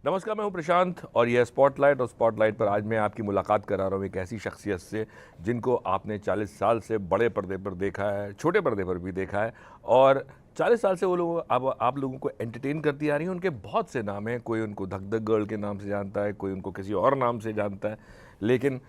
नमस्कार, मैं हूं प्रशांत और यह स्पॉटलाइट। और स्पॉटलाइट पर आज मैं आपकी मुलाकात करा रहा हूं एक ऐसी शख्सियत से जिनको आपने 40 साल से बड़े पर्दे पर देखा है, छोटे पर्दे पर भी देखा है और 40 साल से वो लोग अब आप लोगों को एंटरटेन करती आ रही हैं। उनके बहुत से नाम हैं, कोई उनको धक धक गर्ल के नाम से जानता है, कोई उनको किसी और नाम से जानता है, लेकिन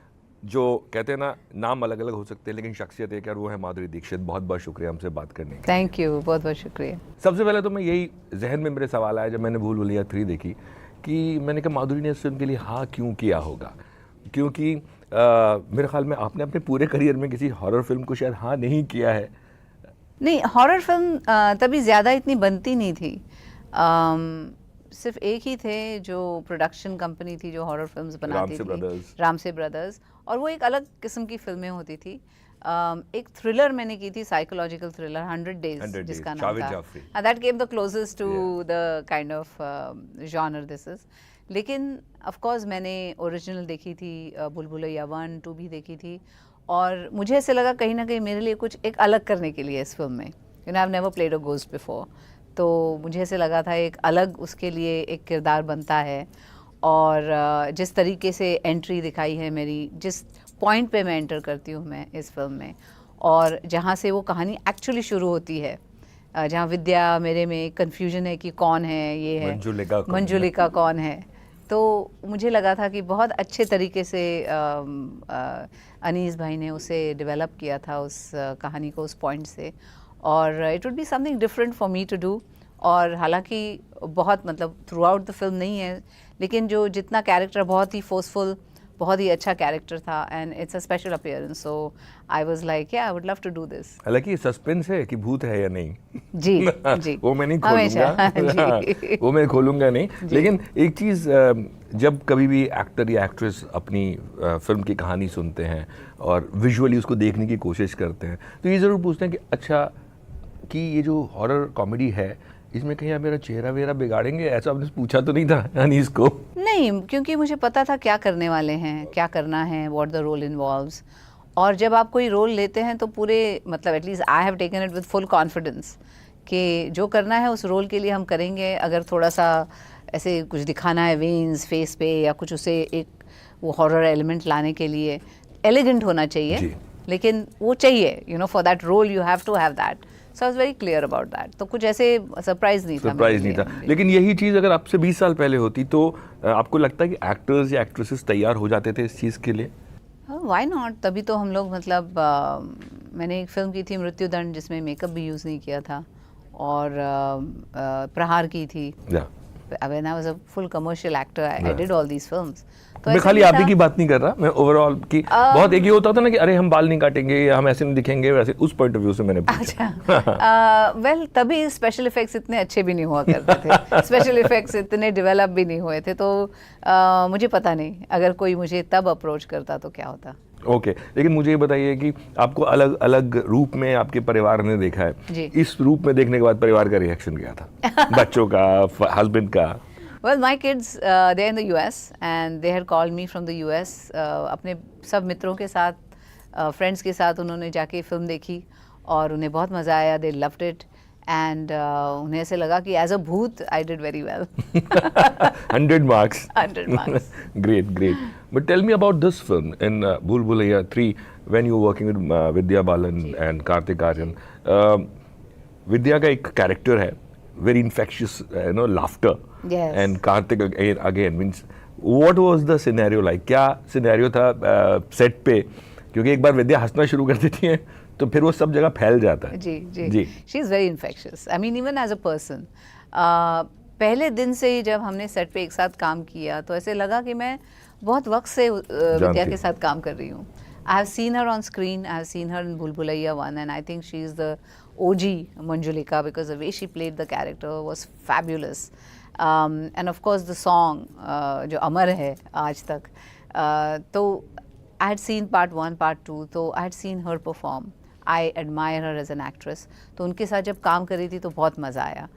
जो कहते हैं ना, नाम अलग अलग हो सकते हैं लेकिन शख्सियत एक है, वो है माधुरी दीक्षित। बहुत बहुत शुक्रिया हमसे बात करने का। थैंक यू, बहुत बहुत शुक्रिया। सबसे पहले तो मैं यही जहन में मेरे सवाल आया जब मैंने भूल भुलैया 3 देखी कि मैंने कहा माधुरी ने इस फिल्म के लिए हाँ क्यों किया होगा, क्योंकि मेरे ख्याल में आपने अपने पूरे करियर में किसी हॉरर फिल्म को शायद हाँ नहीं किया है। नहीं, हॉरर फिल्म तभी ज़्यादा इतनी बनती नहीं थी। सिर्फ एक ही थे जो प्रोडक्शन कंपनी थी जो हॉरर फिल्म्स बनाती थी, रामसे ब्रदर्स, और वो एक अलग किस्म की फिल्में होती थी। एक थ्रिलर मैंने की थी, साइकोलॉजिकल थ्रिलर 100 डेज जिसका नाम था। That came the closest to the kind of genre this is. लेकिन ऑफ कोर्स मैंने ओरिजिनल देखी थी, भूल भुलैया 1, 2 भी देखी थी, और मुझे ऐसे लगा कहीं ना कहीं मेरे लिए कुछ एक अलग करने के लिए इस फिल्म में, you know, I have never played a ghost before, तो मुझे ऐसे लगा था एक अलग उसके लिए एक किरदार बनता है। और जिस तरीके से एंट्री दिखाई है मेरी, जिस पॉइंट पे मैं एंटर करती हूँ मैं इस फिल्म में, और जहाँ से वो कहानी एक्चुअली शुरू होती है, जहाँ विद्या मेरे में कन्फ्यूजन है कि कौन है, ये है मंजुलिका कौन है, तो मुझे लगा था कि बहुत अच्छे तरीके से अनीस भाई ने उसे डेवलप किया था, उस कहानी को उस पॉइंट से, और it would be something different for me to do. और हालांकि बहुत मतलब थ्रू आउट द फिल्म नहीं है, लेकिन जो जितना कैरेक्टर बहुत ही फोर्सफुल, बहुत ही अच्छा कैरेक्टर था, and it's a special appearance, so I was like yeah I would love to do this. हालांकि सस्पेंस है कि भूत है या नहीं। जी जी वो मैं नहीं खोलूंगा। वो मैं खोलूंगा नहीं, लेकिन एक चीज़, जब कभी भी एक्टर या एक्ट्रेस अपनी फिल्म की कहानी सुनते हैं और विजुअली उसको देखने की कोशिश करते हैं तो ये ज़रूर पूछते हैं कि अच्छा, कि ये जो हॉरर कॉमेडी है इसमें कहीं आप मेरा चेहरा वेरा बिगाड़ेंगे, ऐसा आपने पूछा तो नहीं था अनीस को? नहीं, क्योंकि मुझे पता था क्या करने वाले हैं, क्या करना है, व्हाट द रोल इन्वॉल्व्स। और जब आप कोई रोल लेते हैं तो पूरे मतलब at least I have taken it with full confidence कि जो करना है उस रोल के लिए हम करेंगे। अगर थोड़ा सा ऐसे कुछ दिखाना है वेन्स फेस पे या कुछ, उसे एक वो हॉरर एलिमेंट लाने के लिए एलिगेंट होना चाहिए, लेकिन वो चाहिए, you know, for that role you have to have that. So I was very clear about that. तो कुछ ऐसे सरप्राइज नहीं था। लेकिन यही चीज़ अगर आपसे 20 साल पहले होती तो आपको लगता है कि एक्टर्स या एक्ट्रेसेस तैयार हो जाते थे इस चीज़ के लिए? Why not? तभी तो हम लोग मतलब मैंने एक फिल्म की थी मृत्युदंड जिसमें मेकअप भी यूज़ नहीं किया था, और प्रहार की थी। When I was a full commercial actor, I did all these films. तो मैं खाली आप ही की बात नहीं कर रहा, मैं ओवरऑल की बहुत एक ही होता था ना कि अरे हम बाल नहीं काटेंगे या हम ऐसे नहीं दिखेंगे, वैसे उस पॉइंट ऑफ व्यू से मैंने पूछा। अच्छा, वेल तभी स्पेशल इफेक्ट्स इतने अच्छे भी नहीं हुआ करते थे, स्पेशल इफेक्ट्स इतने डेवलप भी नहीं हुए थे, तो मुझे पता नहीं अगर कोई मुझे तब अप्रोच करता तो क्या होता। ओके, लेकिन मुझे ये बताइए कि आपको अलग अलग रूप में आपके परिवार ने देखा है, इस रूप में देखने के बाद परिवार का रिएक्शन क्या था? बच्चों का, हस्बैंड का? Well, my kids, they're in the US and they had called me from the US. अपने सब मित्रों के साथ, फ्रेंड्स के साथ उन्होंने जाके फिल्म देखी और उन्हें बहुत मज़ा आया, they loved it, and उन्हें ऐसे लगा कि as a भूत I did very well. 100 marks. 100 marks. Great, great. But tell me about this film in Bhool Bhulaiya 3 when you were working with Vidya Balan and Kartik Aaryan. Vidya का एक character है, very infectious, laughter. Yes. And Kartik again means what was the scenario like? क्या scenario था set पे? क्योंकि एक बार विद्या हंसना शुरू कर देती है तो फिर वो सब जगह फैल जाता है। जी जी जी। She is very infectious. I mean even as a person. पहले दिन से ही जब हमने सेट पे एक साथ काम किया तो ऐसे लगा कि मैं बहुत वक्त से विद्या के साथ काम कर रही हूँ। I have seen her on screen. I have seen her in Bhool Bhulaiya 1, and I think she is the OG Manjulika because the way she played the character was fabulous. And of course the song जो अमर है आज तक, तो I had seen part 1, part 2, तो I had seen her perform. I admire her as an actress. तो उनके साथ जब काम कर रही थी तो बहुत मज़ा आया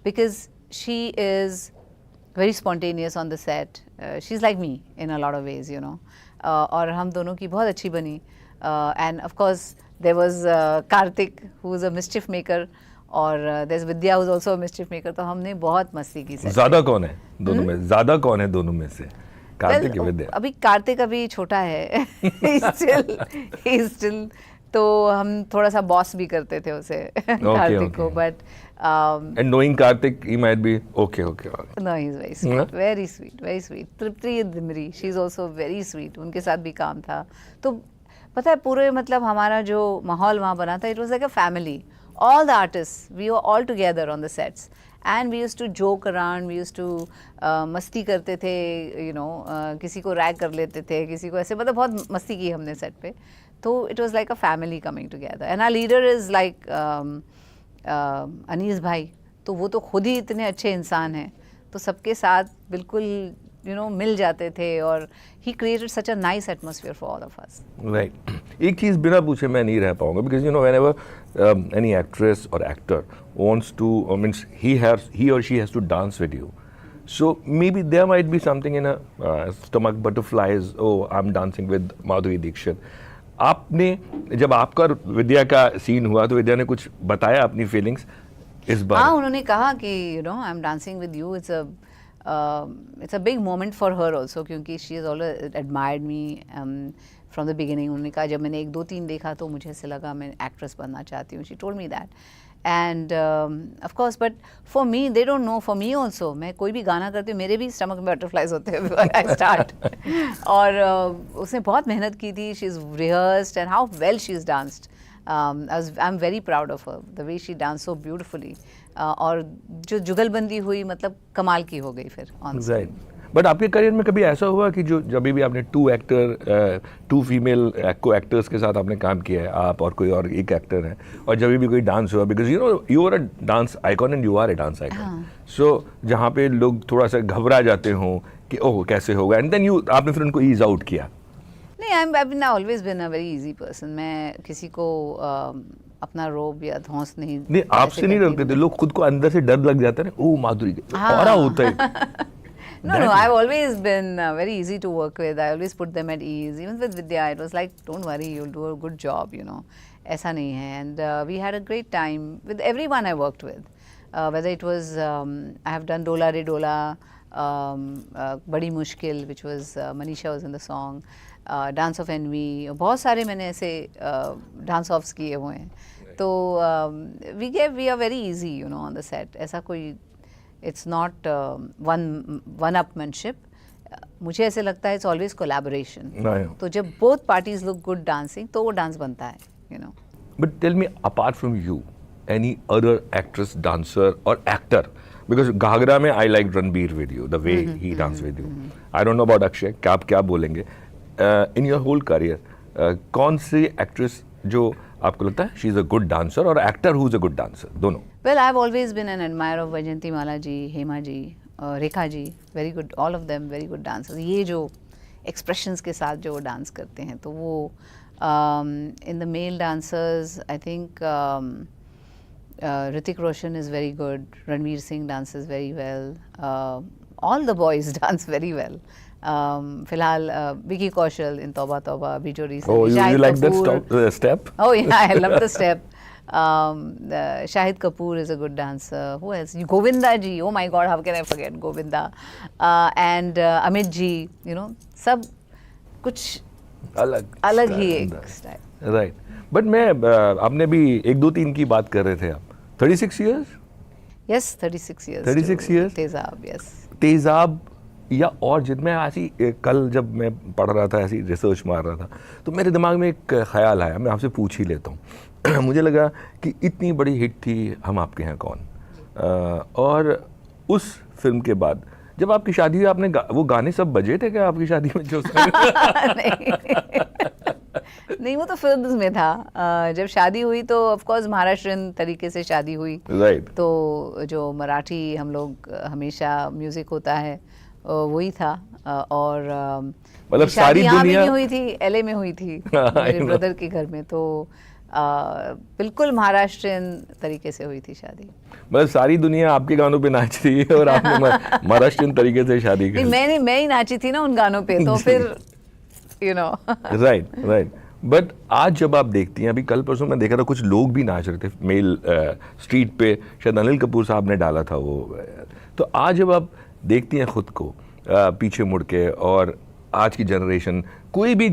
because she is very spontaneous on the set. She's like me in a lot of ways, you know. और हम दोनों की बहुत अच्छी बनी. And of course there was Kartik who was a mischief maker और there's Vidya who's also a mischief maker, तो हमने बहुत मस्ती की set ज्यादा कौन है दोनों में, ज्यादा कौन है दोनों में से, कार्तिक या विद्या? अभी कार्तिक अभी छोटा है he's still तो हम थोड़ा सा बॉस भी करते थे उसे कार्तिक को, but and knowing Karthik he might be okay. No, he's very sweet, very sweet. Tripti Dimri, she's also very sweet. उनके साथ भी काम था, तो पता है पूरे मतलब हमारा जो माहौल वहाँ बना था, it was like a family. All the artists, we were all together on the sets, and we used to joke around, we used to मस्ती करते थे, you know, किसी को रैग कर लेते थे, किसी को ऐसे, मतलब बहुत मस्ती की हमने सेट पे, तो it was like a family coming together. And our leader is like Anees भाई, तो वो तो खुद ही इतने अच्छे इंसान हैं, तो सबके साथ बिल्कुल यू नो मिल जाते थे, और he created such a nice atmosphere for all of us. Right. एक चीज़ बिना पूछे मैं नहीं रह पाऊंगा, because you know whenever any actress और actor wants to means he or she has to dance with you, so maybe there might be something in a stomach butterflies, oh I'm dancing with Madhuri Dixit. आपने जब आपका विद्या का scene हुआ तो विद्या ने कुछ बताया अपनी फीलिंग्स इस बार? हाँ, उन्होंने कहा कि you know I am dancing with you, it's a big moment for her also, क्योंकि she has always admired me from the beginning. उन्होंने कहा जब मैंने 1, 2, 3 देखा तो मुझे ऐसे लगा मैं एक्ट्रेस बनना चाहती हूँ. She told me that. And of course, but for me, they don't know. For me also, मैं कोई भी गाना करती हूँ, मेरे भी स्टमक में बटरफ्लाइज होते हैं before I start. और उसने बहुत मेहनत की थी. She's rehearsed and how well she's danced. I'm very proud of her, the way she danced so beautifully. और जो जुगलबंदी हुई मतलब कमाल की हो गई फिर on screen. Right. बट आपके करियर में कभी ऐसा हुआ कि जो जब भी आपने 2 फीमेल को एक्टर्स के साथ आपने काम किया है, आप और कोई और एक एक्टर है, और जब भी कोई डांस हुआ, because you know you are a dance icon and you are a dance icon, so जहाँ पे लोग थोड़ा सा घबरा जाते हों कि ओह कैसे होगा, एंड देन आपने फिर उनको ईज आउट किया? नहीं, I've always been a very easy person. मैं किसी को अपना रोब या धौंस नहीं आपसे नहीं डरते थे लोग? खुद को अंदर से डर लग जाता है, ओ माधुरी और होता है. No, I've always been very easy to work with. I always put them at ease. Even with Vidya, it was like, don't worry, you'll do a good job, you know. ऐसा नहीं है. And we had a great time with everyone I worked with. Whether it was, I have done Dola Re Dola, Badi Mushkil, which was, Manisha was in the song, Dance of Envy. बहुत सारे मैंने ऐसे dance offs किए हुए हैं. तो we are very easy, you know, on the set. ऐसा कोई it's not one-upmanship. मुझे ऐसे लगता है it's always collaboration. तो जब both parties look good dancing, तो वो डांस बनता है, you know. But tell me, apart from you, any other actress, dancer or actor? Because Ghagra में I like Ranbir with you, the way he danced with you. I don't know about Akshay, आप क्या बोलेंगे? In your whole career, कौन सी actress जो आपको लगता है she is a good dancer or actor who is a good dancer, दोनों? Well, I've always been an admirer of Vaijayanti Mala ji, Hema ji, Rekha ji, very good, all of them very good dancers. ये जो expressions के साथ जो dance करते हैं, तो वो in the male dancers, I think Hrithik Roshan is very good, Ranveer Singh dances very well, all the boys dance very well. फिलहाल Vicky Kaushal in Tauba Tauba, अभी जो recently. Oh, you like that step? Oh yeah, I love the step. Shahid Kapoor is a good dancer. Who else? Govinda ji. Oh my God, how can I forget Govinda? And Amit ji. You know, सब कुछ अलग ही एक style. Right. But मैं आपने भी 1, 2, 3 की बात कर रहे थे आप. 36 years? Yes, 36 years. 36 years? तेजाब, yes. तेजाब या और जिनमें ऐसी कल जब मैं पढ़ रहा था, ऐसी रिसर्च मार रहा था, तो मेरे दिमाग में एक ख्याल आया, मैं आपसे पूछ ही लेता हूँ. मुझे लगा कि इतनी बड़ी हिट थी हम आपके हैं कौन, और उस फिल्म के बाद जब आपकी शादी हुई, आपने वो गाने सब बजे थे क्या आपकी शादी में जो नहीं, वो तो फिल्म्स में था. जब शादी हुई तो ऑफ कोर्स महाराष्ट्रियन तरीके से शादी हुई. राइट. तो जो मराठी हम लोग हमेशा म्यूजिक होता है वही था. और मतलब सारी दुनिया भी नहीं हुई थी, एलए में हुई थी मेरे ब्रदर के घर में. तो बिल्कुल महाराष्ट्रियन तरीके से हुई थी शादी. मतलब सारी दुनिया आपके गानों पे नाच रही है और आपने महाराष्ट्रियन तरीके से शादी की. मैं ही नाची थी ना उन गानों पे, तो फिर यू नो. राइट. बट आज जब आप देखती हैं, अभी कल परसों मैं देखा था कुछ लोग भी नाच रहे थे मेल स्ट्रीट पे, शायद अनिल कपूर साहब ने डाला था वो। तो आज जब आप देखती हैं खुद को पीछे मुड़ के, और आज की जनरेशन कोई भी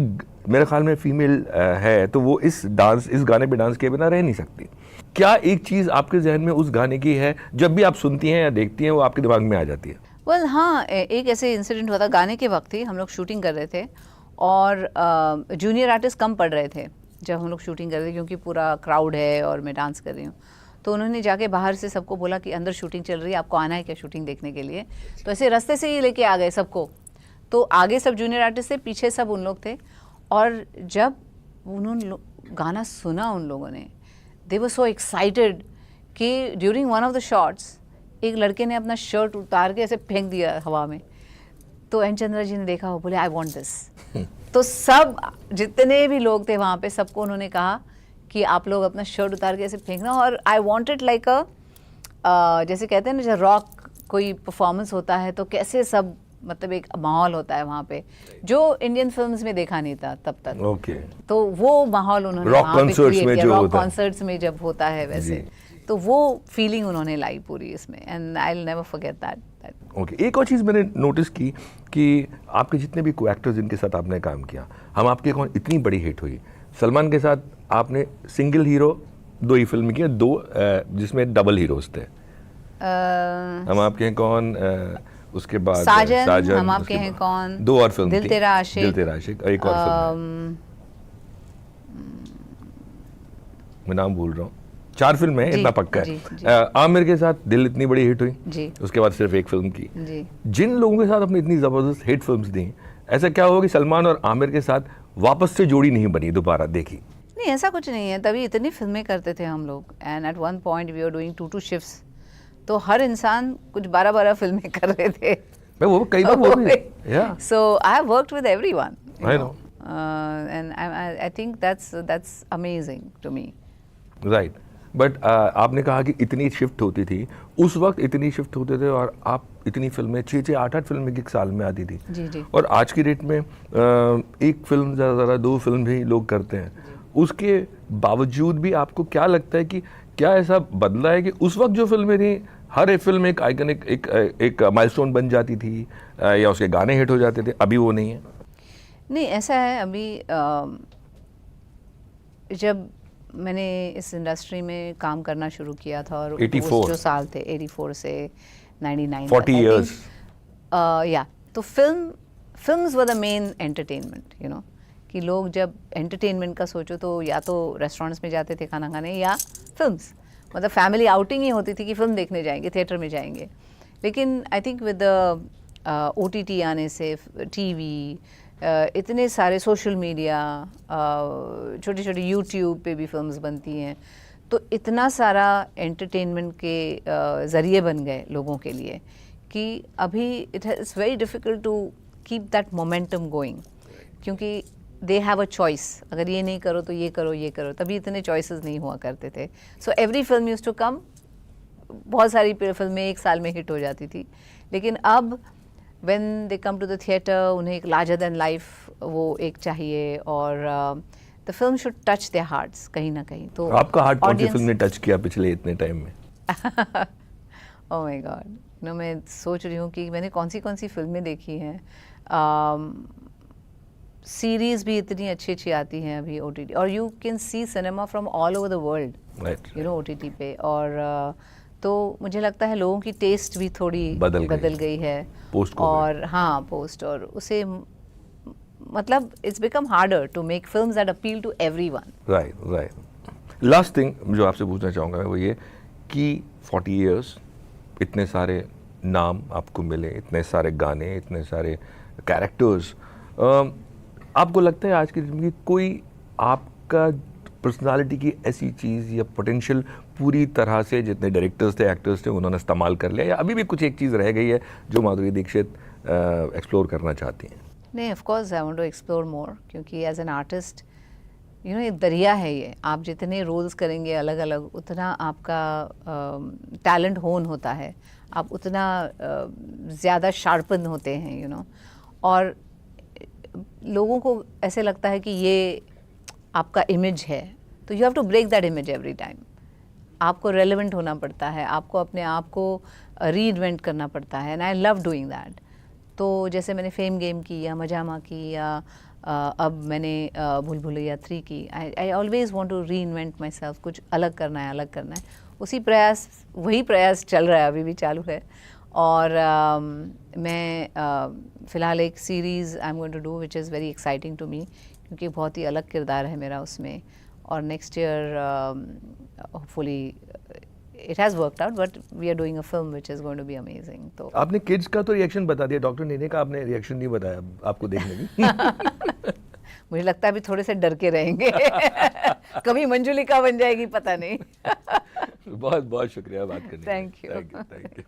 मेरे ख्याल में फीमेल है तो वो इस गाने पे डांस किए बिना रह नहीं सकती। क्या एक चीज़ आपके जहन में उस गाने की है, जब भी आप सुनती हैं या देखती हैं वो आपके दिमाग में आ जाती है? वेल हाँ, एक ऐसे इंसिडेंट हुआ था गाने के वक्त ही। हम लोग शूटिंग कर रहे थे और जूनियर आर्टिस्ट कम पड़ रहे थे जब हम लोग शूटिंग कर रहे थे, क्योंकि पूरा क्राउड है और मैं डांस कर रही हूँ। तो उन्होंने जाके बाहर से सबको बोला कि अंदर शूटिंग चल रही है, आपको आना है क्या शूटिंग देखने के लिए? तो ऐसे रास्ते से ही लेके आ गए सबको। तो आगे सब जूनियर आर्टिस्ट थे, पीछे सब उन लोग थे। और जब उन्होंने गाना सुना उन लोगों ने, दे वर सो एक्साइटेड कि during one of the shots एक लड़के ने अपना शर्ट उतार के ऐसे फेंक दिया हवा में। तो एन चंद्रा जी ने देखा, वो बोले आई वांट दिस। तो सब जितने भी लोग थे वहाँ पे, सबको उन्होंने कहा कि आप लोग अपना शर्ट उतार के ऐसे फेंकना। और आई वांटेड लाइक जैसे कहते हैं ना, जब रॉक कोई परफॉर्मेंस होता है तो कैसे सब, मतलब एक माहौल होता है वहाँ पे जो इंडियन फिल्म्स में देखा नहीं था तब तक। ओके। तो वो माहौल उन्होंने रॉक वहाँ पे कॉन्सर्ट्स में जो रॉक होता है, कॉन्सर्ट्स में जब होता है वैसे, तो वो फीलिंग उन्होंने लाई पूरी इसमें, and I will never forget that. Okay. एक और चीज़ मैंने नोटिस की कि आपके जितने भी को एक्टर्स जिनके साथ आपने काम किया, हम आपके कौन इतनी बड़ी हिट हुई। सलमान के साथ आपने सिंगल हीरो 2 ही फिल्म की, 2 जिसमें डबल हीरोज थे। हम आपके हैं कौन, उसके बाद साजन, हम आपके हैं कौन, 2 और फिल्म, दिल तेरा आशिक, दिल तेरा आशिक, एक और फिल्म मैं नाम भूल रहा हूँ। 4 फिल्म है, इतना पक्का है। आमिर के साथ दिल इतनी बड़ी हिट हुई जी। उसके बाद सिर्फ एक फिल्म की जी। जिन लोगों के साथ अपनी इतनी ज़बरदस्त हिट फिल्म्स दी, ऐसा क्या हुआ कि सलमान और आमिर के साथ वापस से जोड़ी नहीं बनी, दोबारा देखी? नहीं, ऐसा कुछ नहीं है। तभी इतनी फिल्में करते थे हम लोग, and at one point we are doing 2 shifts. तो हर इंसान कुछ 12 फिल्में कर रहे थे। मैं वो कई बार वो भी, so I have worked with everyone, I know, and I think that's amazing to me. Right. But आपने कहा कि इतनी शिफ्ट होती थी, उस वक्त इतनी शिफ्ट होते थे, और आप इतनी फिल्में 6-6, 8-8 फिल्में एक साल में आती थी जी जी। और आज की डेट में एक फिल्म ज़्यादा 2 फिल्म भी लोग करते हैं। उसके बावजूद भी आपको क्या लगता है कि क्या ऐसा बदला है कि उस वक्त जो फिल्में थी, हर एक फिल्म एक आइकनिक, एक माइलस्टोन बन जाती थी, या उसके गाने हिट हो जाते थे, अभी वो नहीं है? नहीं, ऐसा है। अभी जब मैंने इस इंडस्ट्री में काम करना शुरू किया था, और 84 जो साल थे 84 से 99 40 years, या तो films were the main entertainment, you know, कि लोग जब एंटरटेनमेंट का सोचो तो या तो रेस्टोरेंट्स में जाते थे खाना खाने, या फिल्म्स, मतलब फैमिली आउटिंग ही होती थी कि फिल्म देखने जाएंगे, थिएटर में जाएंगे। लेकिन आई थिंक विद OTT आने से, टीवी, इतने सारे सोशल मीडिया, छोटे छोटे यूट्यूब पे भी फिल्म्स बनती हैं, तो इतना सारा एंटरटेनमेंट के ज़रिए बन गए लोगों के लिए कि अभी it's very difficult to keep that momentum going, क्योंकि दे हैव अ चॉइस। अगर ये नहीं करो तो ये करो, ये करो। तभी इतने चॉइसेस नहीं हुआ करते थे। So every film used to come, बहुत सारी फिल्में एक साल में हिट हो जाती थी। लेकिन अब when they come to the theatre, उन्हें एक larger than life वो एक चाहिए, और the film should touch their hearts कहीं ना कहीं। तो आपका हार्ट कौन सी फिल्म ने टच किया पिछले इतने टाइम में? Oh my God, no, मैं सोच रही हूँ कि मैंने कौन सी फिल्में देखी हैं। सीरीज़ भी इतनी अच्छी अच्छी आती हैं अभी OTT, और you can see cinema from all over the world, you know, OTT पे। और तो मुझे लगता है लोगों की टेस्ट भी थोड़ी बदल गई है पोस्ट, और हाँ पोस्ट, और उसे मतलब it's become harder to make films that appeal to everyone. Right. Last thing जो आपसे पूछना चाहूँगा मैं वो ये कि 40 इयर्स, इतने सारे नाम आपको मिले, इतने सारे गाने, इतने सारे कैरेक्टर्स, आपको लगता है आज की ज़िंदगी कोई आपका पर्सनालिटी की ऐसी चीज़ या पोटेंशियल पूरी तरह से जितने डायरेक्टर्स थे, एक्टर्स थे, उन्होंने इस्तेमाल कर लिया, या अभी भी कुछ एक चीज़ रह गई है जो माधुरी दीक्षित एक्सप्लोर करना चाहती हैं? नहीं, of course I want to explore more, क्योंकि as an artist you know ये दरिया है ये। आप जितने रोल्स करेंगे अलग अलग, उतना आपका टैलेंट होन होता है, आप उतना ज़्यादा शार्पन होते हैं, यू नो। और लोगों को ऐसे लगता है कि ये आपका इमेज है, तो you have to break that image every time. आपको रेलेवेंट होना पड़ता है, आपको अपने आप को रीइन्वेंट करना पड़ता है, and I love doing that. तो जैसे मैंने फेम गेम की या मजामा की या अब मैंने भूल भुलैया 3 की, I always want to reinvent myself, कुछ अलग करना है, अलग करना है। वही प्रयास चल रहा है, अभी भी चालू है। और मैं फ़िलहाल एक series I am going to do which is very exciting to me, क्योंकि बहुत ही अलग किरदार है मेरा उसमें। और next year hopefully it has worked out, but we are doing a film which is going to be amazing. तो आपने किड्स का तो रिएक्शन बता दिया, डॉक्टर नेने का आपने रिएक्शन नहीं बताया आपको देखने की। मुझे लगता है अभी थोड़े से डर के रहेंगे। कभी मंजुलिका बन जाएगी, पता नहीं। बहुत बहुत शुक्रिया बात करने के लिए। Thank you. Thank you.